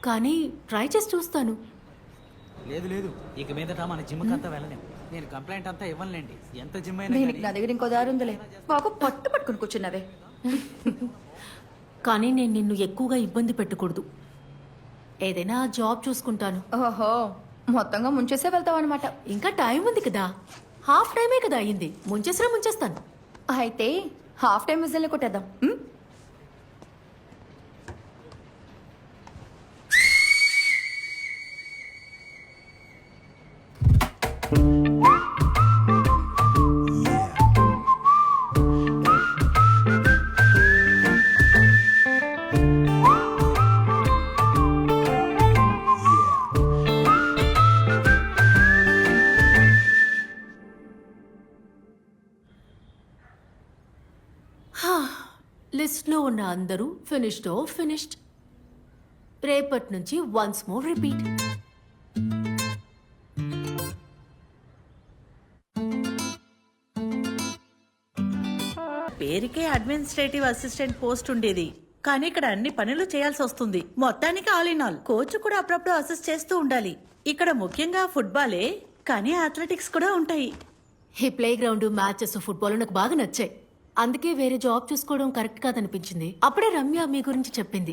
కానీ ట్రై చేసి చూస్తాను. లేదు లేదు, ఇక మీదట మన జిమ్కి అంతా వెళ్ళలేం. నేను కంప్లైంట్ అంతా ఇవ్వనులేండి. ఎంత జిమ్ అయినా దీనికి నా దగ్గర ఇంకో దారి ఉందిలే. బాగా పట్టుకుని కూర్చున్నావే. కానీ నేను నిన్ను ఎక్కువగా ఇబ్బంది పెట్టకూడదు. ఏదైనా జాబ్ చూసుకుంటాను. ఓహో, మొత్తంగా ముంచేసే వెళ్తావు అనమాట. ఇంకా టైం ఉంది కదా, హాఫ్ టైమే కదా అయ్యింది. ముంచేస్తాను. అయితే హాఫ్ టైం విజిల్ని కొట్టేద్దాం. లిస్ట్లో ఉన్న అందరూ ఫినిష్డ్. రేపటి నుంచి వన్స్ మోర్ రిపీట్. పేరుకే అడ్మినిస్ట్రేటివ్ అసిస్టెంట్ పోస్ట్ ఉండేది, కానీ ఇక్కడ అన్ని పనులు చేయాల్సి వస్తుంది. మొత్తానికి ఆల్ ఇన్ ఆల్. కోచ్ కూడా అప్పుడప్పుడు అసిస్ట్ చేస్తూ ఉండాలి. ఇక్కడ ముఖ్యంగా ఫుట్బాలే, కానీ అథ్లెటిక్స్ కూడా ఉంటాయి. ఈ ప్లే గ్రౌండ్, మ్యాచెస్, ఫుట్బాల్ నాకు బాగా నచ్చాయి. అందుకే వేరే జాబ్ చూసుకోవడం కరెక్ట్ కాదనిపించింది. అప్పుడే రమ్య మీ గురించి చెప్పింది.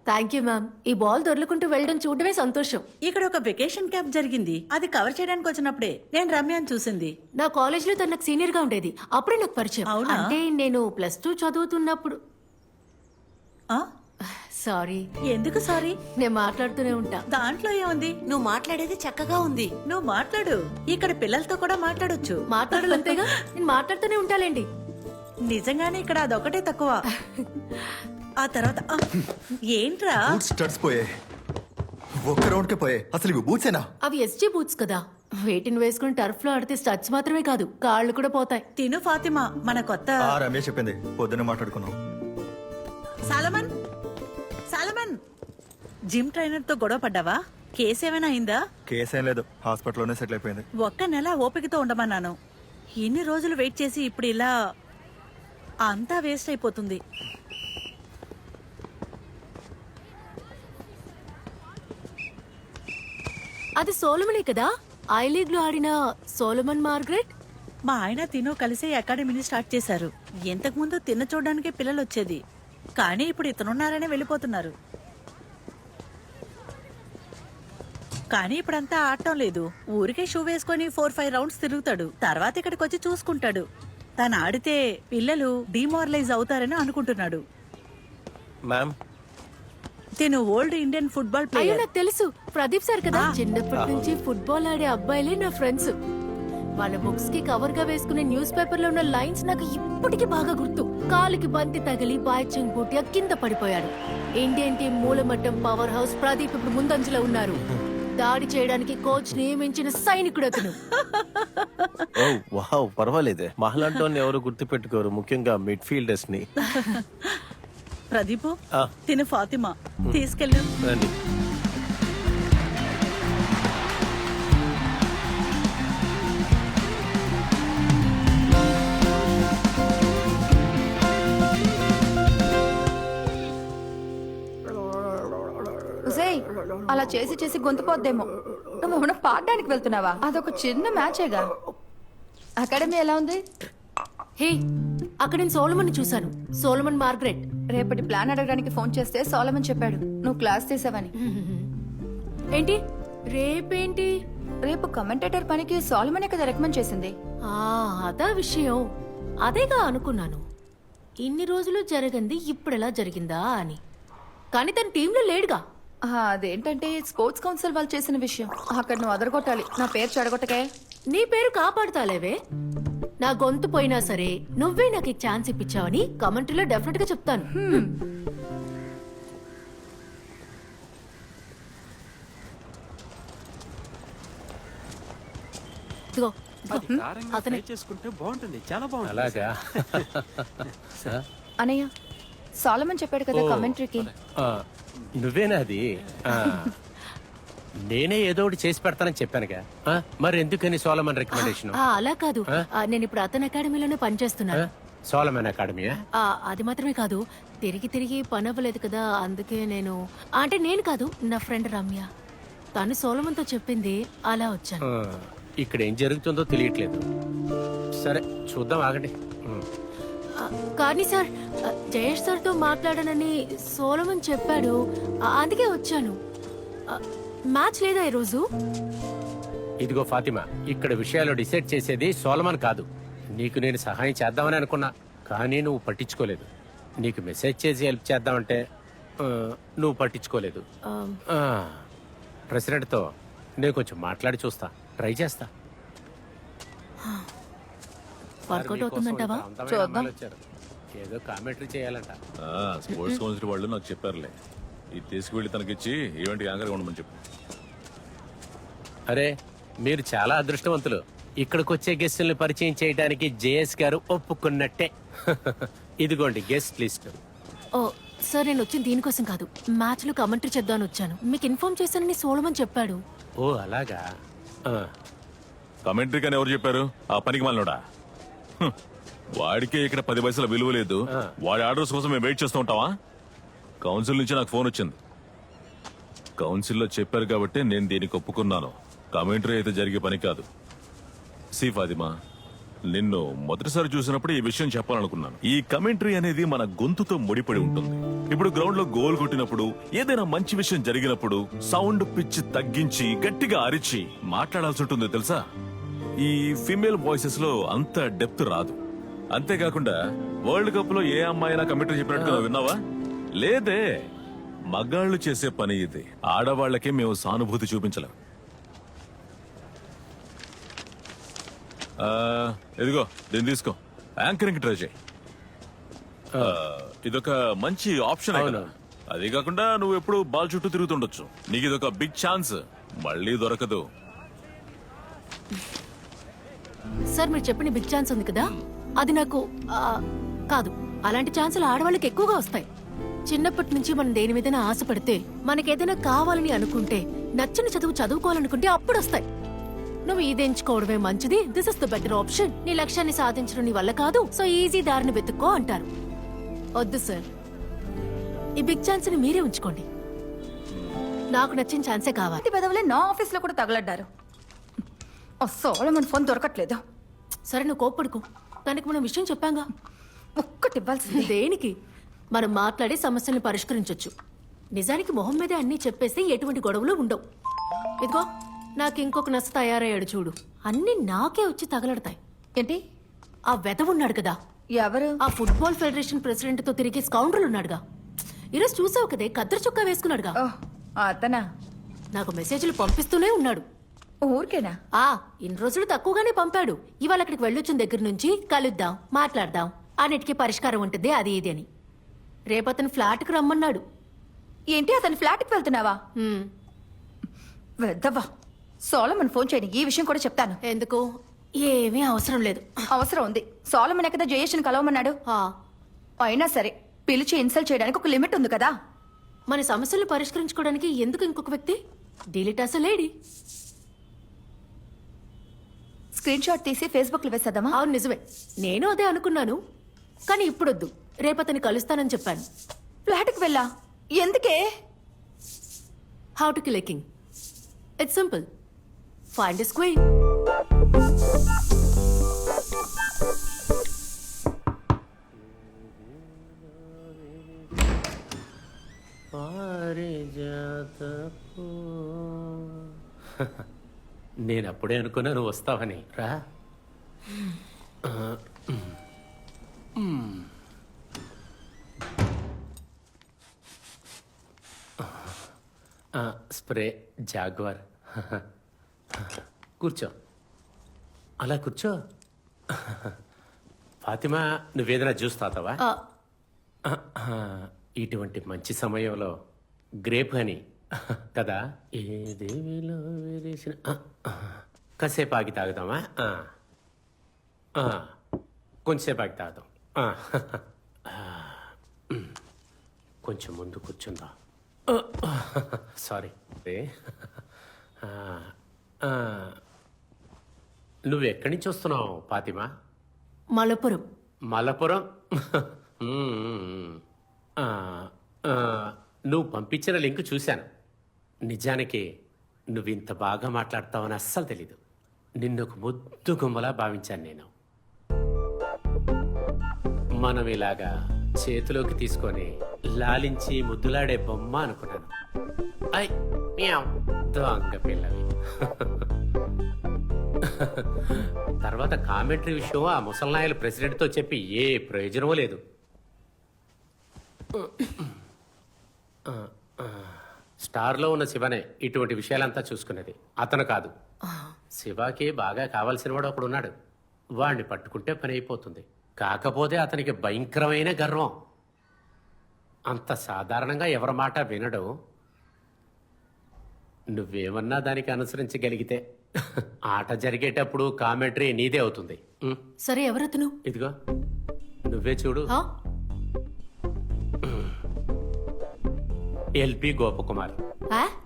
Thank you ma'am. ఈ బాల్ దొర్లుకుంటూ వెళ్ళడం చూడడమే సంతోషం. ఇక్కడ ఒక వెకేషన్ క్యాంప్ జరిగింది, అది కవర్ చేయడానికి వచ్చినప్పుడే నేను రమ్యని చూసింది. నా కాలేజ్ లో తను నాకు సీనియర్ గా ఉండేది. అప్పుడే నాకు పరిచయం. అవునా? అంటే నేను +2 చదువుతున్నప్పుడు. సారీ. ఎందుకు సారీ? నేను మాట్లాడుతూనే ఉంటా. దాంట్లో ఏముంది? నువ్వు మాట్లాడేది చక్కగా ఉంది. నువ్వు మాట్లాడు. ఇక్కడ పిల్లలతో కూడా మాట్లాడొచ్చు. మాట్లాడాలంతేగా, నేను మాట్లాడుతూనే ఉంటాలేండి. నిజంగానే ఇక్కడ అదొకటే తక్కువ. ఆ తర్వాత ఏంట్రా? బూట్స్ స్టడ్స్ పోయాయి. ఒక్క రౌండ్ కే పోయాయి. అసలు ఇవి బూట్సేనా? అవి SG బూట్స్ కదా. వేటిని వేసుకుని టర్ఫ్ లో ఆడితే స్టడ్స్ మాత్రమే కాదు, కాళ్ళు కూడా పోతాయి. తిను ఫాతిమా, మన కొత్త రమేష్ చెప్పింది, పొద్దున్న మాట్లాడుకున్నాం. సాలమన్, జిమ్ ట్రైనర్ తో గొడవ పడ్డావా? కేసు ఏమైనా అయిందా? కేసేం లేదు, హాస్పిటల్లోనే సెటిల్ అయిపోయింది. ఒక్క నెల ఓపికతో ఉండమన్నాను. ఎన్ని రోజులు వెయిట్ చేసి ఇప్పుడు ఇలా అంతా వేస్ట్ అయిపోతుంది. అది సోలమనే కదా, ఐ లీగ్ లో ఆడిన సోలమన్ మార్గరెట్. మా ఆయన తిను కలిసే అకాడమీని స్టార్ట్ చేశారు. ఇంతకు ముందు తిన్న చూడడానికి పిల్లలు వచ్చేది, కానీ ఇప్పుడు ఇతనున్నారనే వెళ్ళిపోతున్నారు. కానీ ఇప్పుడంతా ఆడటం లేదు. ఊరికే షూ వేసుకొని 4-5 రౌండ్స్ తిరుగుతాడు. తర్వాత ఇక్కడికి వచ్చి చూసుకుంటాడు. తను ఆడితే పిల్లలు డిమారలైజ్ అవుతారని అనుకుంటున్నాడు. మ్యామ్, తిను ఓల్డ్ ఇండియన్ ఫుట్బాల్ అయ్యో ప్లేయర్. నాకు తెలుసు, ప్రదీప్ సార్ కదా. చిన్నప్పటి నుంచి ఫుట్బాల్ ఆడే అబ్బాయిలే నా ఫ్రెండ్స్. వాళ్ళ బుక్స్ కి కవర్ గా వేసుకునే న్యూస్ పేపర్ లో ఉన్న లైన్స్ నాకు ఇప్పటికీ బాగా గుర్తు. కాలుకి బంతి తగిలి బాయ్చింగ్ బూటియా కింద పడిపోయాడు. ఇండియన్ టీం మూలమట్టం పవర్ హౌస్ ప్రదీప్ ఇప్పుడు ముందంజలో ఉన్నారు. దాడి చేయడానికి కోచ్ నియమించిన సైనికుడు అతను. ఓ వావ్, పర్వాలేదే. మహలాంటోని ఎవరు గుర్తు పెట్టుకోరు, ముఖ్యంగా మిడ్ ఫీల్డర్స్ ని. ప్రదీప్, తిను ఫాతిమా తీసుకెళ్ళు. రండి. అలా చేసి చేసి గొంతుపోద్దేమో. నువ్వు ఏమైనా పాడడానికి వెళ్తున్నావా? అదొక చిన్న మ్యాచేగా. అకాడమీ ఎలా ఉంది? హే, అక్కడ నేను సోలమన్ చూశాను. Solomon Margaret. రేపటి ప్లాన్ అడగడానికి ఫోన్ చేస్తే సోలమన్ చెప్పాడు నువ్వు క్లాస్ తీసావని. ఏంటి రేపేంటి? రేపు కమెంటేటర్ పనికి సోలమనే కదా రికమెండ్ చేసింది. అదా విషయం. అదేగా అనుకున్నాను, ఇన్ని రోజులు జరగంది ఇప్పుడు ఎలా జరిగిందా అని. కానీ తన టీంలో లేడుగా. అదేంటంటే స్పోర్ట్స్ కౌన్సిల్ వాళ్ళు చేసిన విషయం. అక్కడ నువ్వు అదరగొట్టాలి. నా పేరు చెడగొట్టకే. నీ పేరు కాపాడుతాలేవే. నా గొంతు పోయినా సరే నువ్వే నాకు ఛాన్స్ ఇప్పించావని కమెంటరీలో డెఫినెట్ గా చెప్తాను. ఇదిగో, అతనే చేసుకుంటే బాగుంటుంది, చాలా బాగుంటుంది. అలాగా? అనయ్య, సోలమన్ చెప్పాడు కదా కమెంటరీకి. నువ్వేనా అది? నేనే ఏదో ఒకటి చేసి పెడతానని చెప్పానుగా. మరి ఎందుకని సోలమన్ రికమెండేషన్? అలా కాదు, నేను ఇప్పుడు అతని అకాడమీలోనే పనిచేస్తున్నాను. సోలమన్ అకాడమీయా? అది మాత్రమే కాదు, తిరిగి తిరిగి పని అవ్వలేదు కదా, అందుకే నేను కాదు, నా ఫ్రెండ్ రమ్య, తను సోలమన్తో చెప్పింది, అలా వచ్చాను. ఇక్కడ ఏం జరుగుతుందో తెలియట్లేదు. సరే చూద్దాం, ఆగండి. కానీ సార్, జయేష్ సార్తో మాట్లాడానని సోలమన్ చెప్పాడు, అందుకే వచ్చాను. మ్యాచ్ లేదా ఈరోజు? ఇదిగో ఫాతిమా, ఇక్కడ విషయాలు డిసైడ్ చేసేది సోలమన్ కాదు. నీకు నేను సహాయం చేద్దామని అనుకున్నా, కానీ నువ్వు పట్టించుకోలేదు. నీకు మెసేజ్ చేసి హెల్ప్ చేద్దామంటే నువ్వు పట్టించుకోలేదు. ప్రెసిడెంట్తో నేను కొంచెం మాట్లాడి చూస్తా, ట్రై చేస్తా. వర్కౌట్ అవుతుందంటావా? చూద్దాం. ఏదో కామెంటరీ చేయాలంట. స్పోర్ట్స్ కౌన్సిల్ వాళ్ళు నాకు చెప్పారులే, ఇది తీసుకువెళ్ళి తనకిచ్చి ఈవెంట్ యాంకర్గా ఉండమని చెప్పు. అరే, మీరు చాలా అదృష్టవంతులు. ఇక్కడికి వచ్చే గెస్టుల్ని పరిచయం చేయడానికి జేఎస్ గారు ఒప్పుకున్నట్టే. ఇదిగోండి గెస్ట్ లిస్ట్. ఓ సార్, నేను వచ్చింది దీనికోసం కాదు, మ్యాచ్ లో కమెంటరీ చేద్దామని వచ్చాను. మీకు ఇన్ఫార్మ్ చేశానని సోలమన్ చెప్పాడు. ఓ అలాగా. కమెంటరీ కానీ ఎవరు చెప్పారు? ఆ పనికి మాలినోడా? వాడికే ఇక్కడ 10 పైసల విలువ లేదు. వాడి ఆర్డర్స్ కోసం మేము వెయిట్ చేస్తూ ఉంటావా? కౌన్సిల్ నుంచి నాకు ఫోన్ వచ్చింది. కౌన్సిల్లో చెప్పారు కాబట్టి నేను దీనికి ఒప్పుకున్నాను. కమెంటరీ అయితే జరిగే పని కాదు. సి ఫాతిమా, నిన్ను మొదటిసారి చూసినప్పుడు ఈ విషయం చెప్పాలనుకున్నాను. ఈ కమెంటరీ అనేది మన గొంతుతో ముడిపడి ఉంటుంది. ఇప్పుడు గ్రౌండ్ లో గోల్ కొట్టినప్పుడు, ఏదైనా మంచి విషయం జరిగినప్పుడు సౌండ్ పిచ్ తగ్గించి గట్టిగా అరిచి మాట్లాడాల్సి ఉంటుంది తెలుసా? ఈ ఫీమేల్ వాయిసెస్ లో అంత డెప్త్ రాదు. అంతేకాకుండా వరల్డ్ కప్ లో ఏ అమ్మాయినా కమెంటరీ చెప్పినట్టుగా విన్నావా? లేదే. మగాళ్లు చేసే పని ఇది. ఆడవాళ్లకే మేము సానుభూతి చూపించలేం. ఇదిగో దీన్ని తీసుకో, యాంకరింగ్ ట్రై చేయి. ఇదొక మంచి ఆప్షన్. అది కాకుండా నువ్వు ఎప్పుడు బాల్ చుట్టూ తిరుగుతుండొచ్చు. నీకు ఇదొక బిగ్ ఛాన్స్, మళ్ళీ దొరకదు. సార్, మీరు చెప్పిన బిగ్ ఛాన్స్ ఉంది కదా, అది నాకు కాదు. అలాంటి ఛాన్సులు ఆడవాళ్ళకి ఎక్కువగా వస్తాయి. చిన్నప్పటి నుంచి మనం దేని మీదైనా ఆశపడితే, మనకేదైనా కావాలని అనుకుంటే, నచ్చిన చదువు చదువుకోవాలనుకుంటే అప్పుడు వస్తాయి. నువ్వు ఇది ఎంచుకోవడమే మంచిది. This is the better option. నీ లక్ష్యాన్ని సాధించడం నీ వల్ల కాదు, సో ఈజీ దారిని వెతుక్కో అంటారు. వద్దు సార్, ఈ బిగ్ ఛాన్స్ ని మీరే ఉంచుకోండి. నాకు నచ్చిన ఛాన్సే కావాలి. అతి పెదవులే నా ఆఫీస్ లో కూడా తగలడ్డారు. సోలమన్ ఫోన్ దొరకట్లేదు. సరే, నువ్వు కోప్పడుకో. తనకి మనం విషయం చెప్పాంగా. ఒక్కటి ఇవ్వాల్సింది. దేనికి? మనం మాట్లాడి సమస్యల్ని పరిష్కరించొచ్చు. నిజానికి మొహం మీదే అన్నీ చెప్పేస్తే ఎటువంటి గొడవలు ఉండవు. ఇదిగో, నాకు ఇంకొక నచ్చ తయారయ్యాడు చూడు. అన్ని నాకే వచ్చి తగలడతాయి. ఏంటి? ఆ వెధవున్నాడు కదా, ఎవరు? ఆ ఫుట్బాల్ ఫెడరేషన్ ప్రెసిడెంట్ తో తిరిగి స్కౌండ్రల్ ఉన్నాడుగా. ఈరోజు చూసావు కదే, కద్దరు చొక్కా వేసుకున్నాడుగా. అతనా? నాకు మెసేజ్లు పంపిస్తూనే ఉన్నాడు. ఊరికేనా? ఇన్ని రోజులు తక్కువగానే పంపాడు. ఇవాళ అక్కడికి వెళ్ళొచ్చిన దగ్గర నుంచి కలుద్దాం, మాట్లాడదాం, అన్నిటికీ పరిష్కారం ఉంటుంది, అది ఇది అని. రేపు అతను ఫ్లాట్ కు రమ్మన్నాడు. ఏంటి, అతని ఫ్లాట్ కి వెళ్తున్నావా? వెద్దవా. సోలమన్ ఫోన్ చేయని ఈ విషయం కూడా చెప్తాను. ఎందుకు? ఏమీ అవసరం లేదు. అవసరం ఉంది. సోలమన్ కదా జయేష్ని కలవమన్నాడు. అయినా సరే, పిలిచి ఇన్సల్ట్ చేయడానికి ఒక లిమిట్ ఉంది కదా. మన సమస్యలు పరిష్కరించుకోవడానికి ఎందుకు ఇంకొక వ్యక్తి? డిలీట్ అసలేడి. స్క్రీన్ షాట్ తీసి ఫేస్బుక్ లో వేసేద్దామా? అవును, నిజమే. నేను అదే అనుకున్నాను, కానీ ఇప్పుడొద్దు. రేపు అతన్ని కలుస్తానని చెప్పాను. ఫ్లాట్ కి వెళ్ళా? ఎందుకే? How to kill a king. It's simple. Find a queen. నేను అప్పుడే అనుకున్నా నువ్వు వస్తావని. రా. Spray jaguar. కూర్చో, అలా కూర్చో. ఫాతిమా, నువ్వేదైనా జ్యూస్ తాతావా? ఇటువంటి మంచి సమయంలో గ్రేప్ హనీ కదా, ఏ దేవిలో వేరేసిన. కాసేపు ఆగి తాగుదామా? కొంచెంసేపు ఆగి తాగుదాం. కొంచెం ముందు కూర్చుందా. సారీ. నువ్వు ఎక్కడి నుంచి వస్తున్నావు ఫాతిమా? మలపురం. మలపురం మ్మ్. ఆ, ఆ, నువ్వు పంపించిన లింక్ చూశాను. నిజానికి నువ్వు ఇంత బాగా మాట్లాడతావని అస్సలు తెలీదు. నిన్ను ఒక ముద్దు గుమ్మలా భావించాను నేను. మనం ఇలాగా చేతిలోకి తీసుకొని లాలించి ముద్దులాడే బొమ్మ అనుకున్నాను. ఐ మ్యావ్, దొంగ పిల్లవి. తర్వాత కామెంటరీ విషయం ఆ ముసల్నాయలు ప్రెసిడెంట్తో చెప్పి ఏ ప్రయోజనమూ లేదు. స్టార్లో ఉన్న శివనే ఇటువంటి విషయాలంతా చూసుకునేది, అతను కాదు. శివకి బాగా కావాల్సిన వాడు ఒకడున్నాడు. వాడిని పట్టుకుంటే పని అయిపోతుంది. కాకపోతే అతనికి భయంకరమైన గర్వం. అంత సాధారణంగా ఎవరి మాట వినడు. నువ్వేమన్నా దానికి అనుసరించగలిగితే ఆట జరిగేటప్పుడు కామెంటరీ నీదే అవుతుంది. సరే, ఎవరతను? ఇదిగో నువ్వే చూడు. ఆ? ఎల్పి గోపకుమార్. ఆ?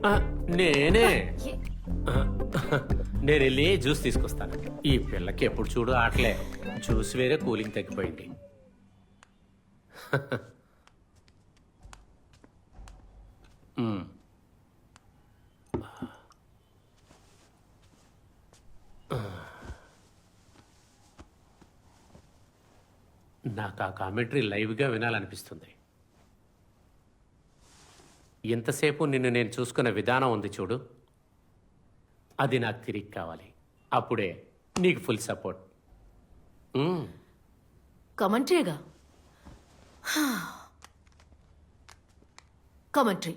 ఆ, నేనే. ఏ- నేను వెళ్ళి జ్యూస్ తీసుకొస్తాను. ఈ పిల్లకి ఎప్పుడు చూడు ఆటలే. జ్యూస్ వేరే, కూలింగ్ తగ్గిపోయింది. మ్మ్. నాకు ఆ కామెంటరీ లైవ్గా వినాలనిపిస్తుంది. ఎంతసేపు నిన్ను నేను చూసుకున్న విధానం ఉంది చూడు, అది నాకు తిరిగి కావాలి. అప్పుడే నీకు ఫుల్ సపోర్ట్. కమెంటరీగా? కమెంటరీ